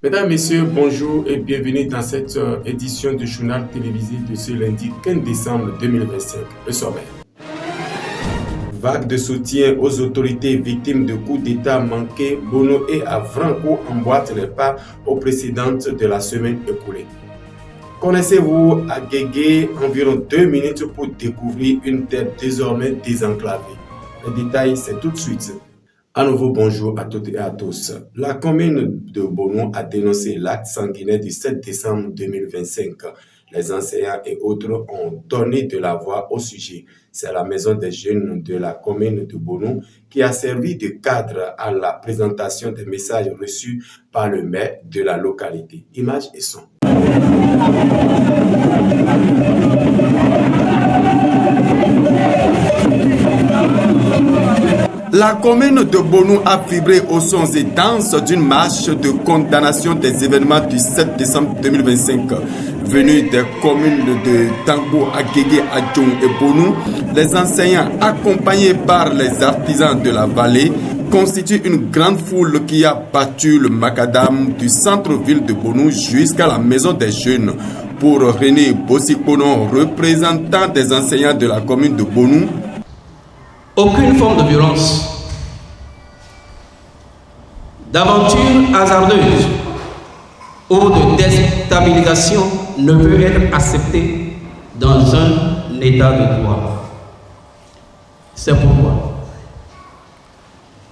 Mesdames, Messieurs, bonjour et bienvenue dans cette édition du journal télévisé de ce lundi 15 décembre 2025. Le sommaire. Vague de soutien aux autorités victimes de coups d'État manqués, Bono et Avranches emboîtent les pas aux précédentes de la semaine écoulée. Connaissez-vous Agege? Environ 2 minutes pour découvrir une terre désormais désenclavée. Les détails, c'est tout de suite. À nouveau, bonjour à toutes et à tous. La commune de Bono a dénoncé l'acte sanguinaire du 7 décembre 2025. Les enseignants et autres ont donné de la voix au sujet. C'est la maison des jeunes de la commune de Bono qui a servi de cadre à la présentation des messages reçus par le maire de la localité. Images et son. La commune de Bono a vibré aux sons et danses d'une marche de condamnation des événements du 7 décembre 2025. Venus des communes de Tango, Agege, Adjong et Bono, les enseignants accompagnés par les artisans de la vallée constituent une grande foule qui a battu le macadam du centre-ville de Bono jusqu'à la maison des jeunes. Pour René Bossikono, représentant des enseignants de la commune de Bono, aucune forme de violence, d'aventure hasardeuse ou de déstabilisation ne peut être acceptée dans un état de droit. C'est pourquoi,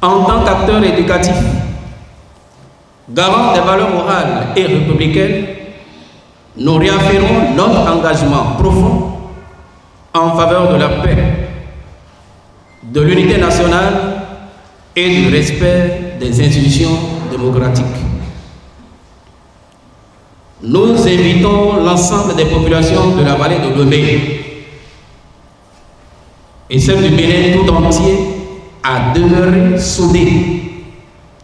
en tant qu'acteur éducatif, garant des valeurs morales et républicaines, nous réaffirmons notre engagement profond en faveur de la paix, de l'unité nationale et du respect des institutions démocratiques. Nous invitons l'ensemble des populations de la vallée de Lomé et celles du Bénin tout entier à demeurer soudés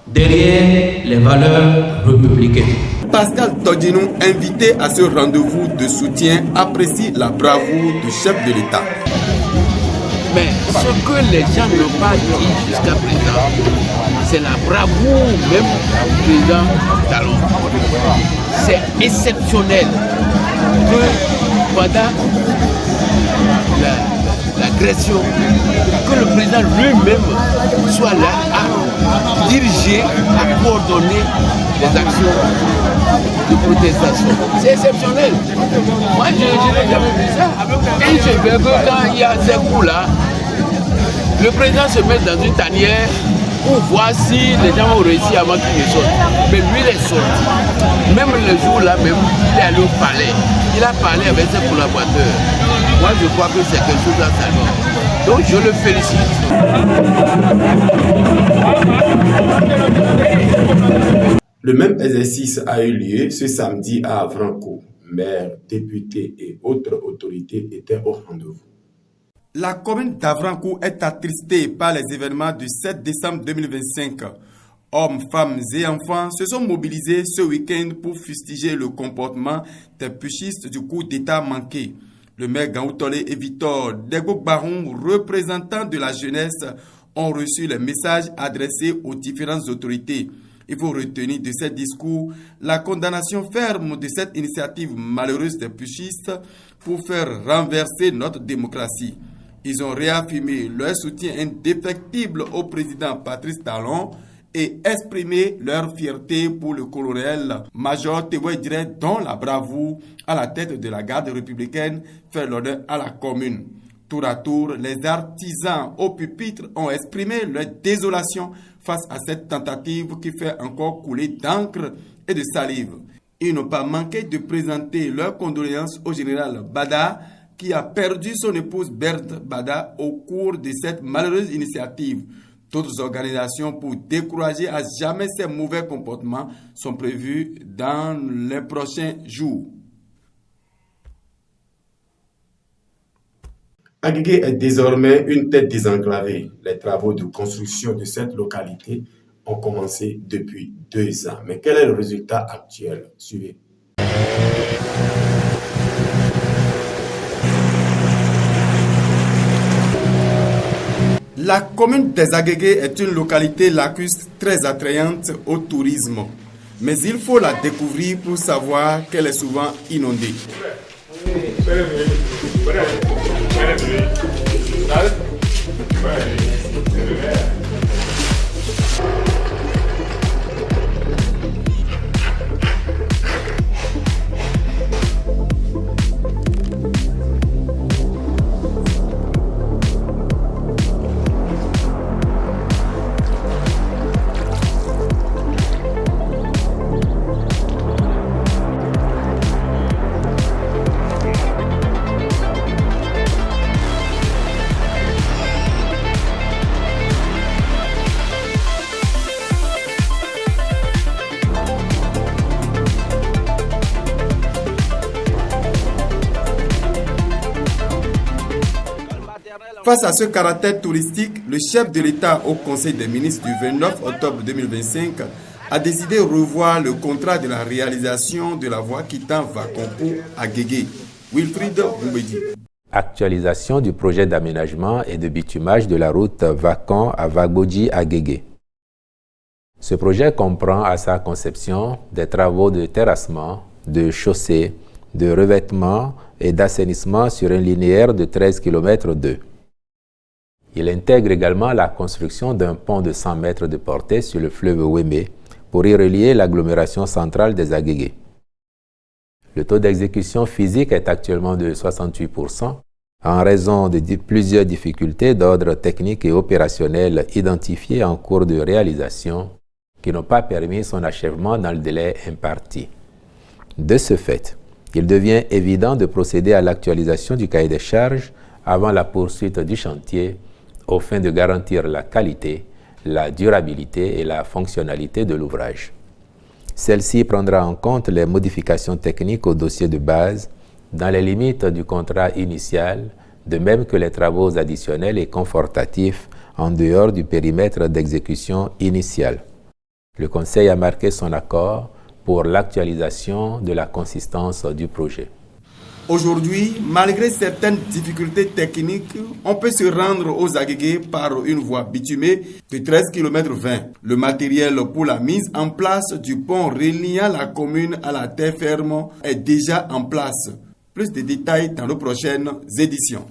derrière les valeurs républicaines. Pascal Todinou, invité à ce rendez-vous de soutien, apprécie la bravoure du chef de l'État. Mais ce que les gens n'ont pas dit jusqu'à présent, c'est la bravoure même du président Talon. C'est exceptionnel que pendant l'agression, que le président lui-même soit là à diriger, à coordonner les actions de protestation. C'est exceptionnel. Moi, je n'ai jamais vu ça. Et je veux que quand il y a ces coups-là, le président se met dans une tanière pour voir si les gens ont réussi avant qu'il ne sorte. Mais lui, il est sorti. Même le jour-là, même, il est allé au palais. Il a parlé avec ses collaborateurs. Moi, je crois que c'est quelque chose à saluer. Donc, je le félicite. Le même exercice a eu lieu ce samedi à Avranches. Maires, députés et autres autorités étaient au rendez-vous. La commune d'Avranches est attristée par les événements du 7 décembre 2025. Hommes, femmes et enfants se sont mobilisés ce week-end pour fustiger le comportement des putschistes du coup d'État manqué. Le maire Gaoutolé et Victor Degok-Baron, représentants de la jeunesse, ont reçu les messages adressés aux différentes autorités. Il faut retenir de ces discours la condamnation ferme de cette initiative malheureuse des putschistes pour faire renverser notre démocratie. Ils ont réaffirmé leur soutien indéfectible au président Patrice Talon et exprimé leur fierté pour le colonel-major Théoé Diré, dont la bravoure à la tête de la garde républicaine fait l'honneur à la commune. Tour à tour, les artisans au pupitre ont exprimé leur désolation face à cette tentative qui fait encore couler d'encre et de salive. Ils n'ont pas manqué de présenter leurs condoléances au général Bada, qui a perdu son épouse Berthe Bada au cours de cette malheureuse initiative. D'autres organisations pour décourager à jamais ces mauvais comportements sont prévues dans les prochains jours. Agege est désormais une tête désenclavée. Les travaux de construction de cette localité ont commencé depuis 2 ans. Mais quel est le résultat actuel? Suivez. La commune des Agege est une localité lacustre très attrayante au tourisme. Mais il faut la découvrir pour savoir qu'elle est souvent inondée. Face à ce caractère touristique, le chef de l'État au Conseil des ministres du 29 octobre 2025 a décidé de revoir le contrat de la réalisation de la voie quittant Vakonko à Guégué. Wilfried Boubedi. Actualisation du projet d'aménagement et de bitumage de la route Vacan à Vagboji à Guégué. Ce projet comprend à sa conception des travaux de terrassement, de chaussée, de revêtement et d'assainissement sur un linéaire de 13 km 2. Il intègre également la construction d'un pont de 100 mètres de portée sur le fleuve Wémé pour y relier l'agglomération centrale des Agégués. Le taux d'exécution physique est actuellement de 68% en raison de plusieurs difficultés d'ordre technique et opérationnel identifiées en cours de réalisation qui n'ont pas permis son achèvement dans le délai imparti. De ce fait, il devient évident de procéder à l'actualisation du cahier des charges avant la poursuite du chantier aux fins de garantir la qualité, la durabilité et la fonctionnalité de l'ouvrage. Celle-ci prendra en compte les modifications techniques au dossier de base dans les limites du contrat initial, de même que les travaux additionnels et confortatifs en dehors du périmètre d'exécution initial. Le Conseil a marqué son accord pour l'actualisation de la consistance du projet. Aujourd'hui, malgré certaines difficultés techniques, on peut se rendre aux Agégués par une voie bitumée de 13 km 20. Le matériel pour la mise en place du pont reliant la commune à la terre ferme est déjà en place. Plus de détails dans nos prochaines éditions.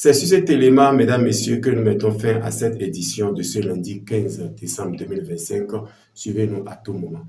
C'est sur cet élément, mesdames, messieurs, que nous mettons fin à cette édition de ce lundi 15 décembre 2025. Suivez-nous à tout moment.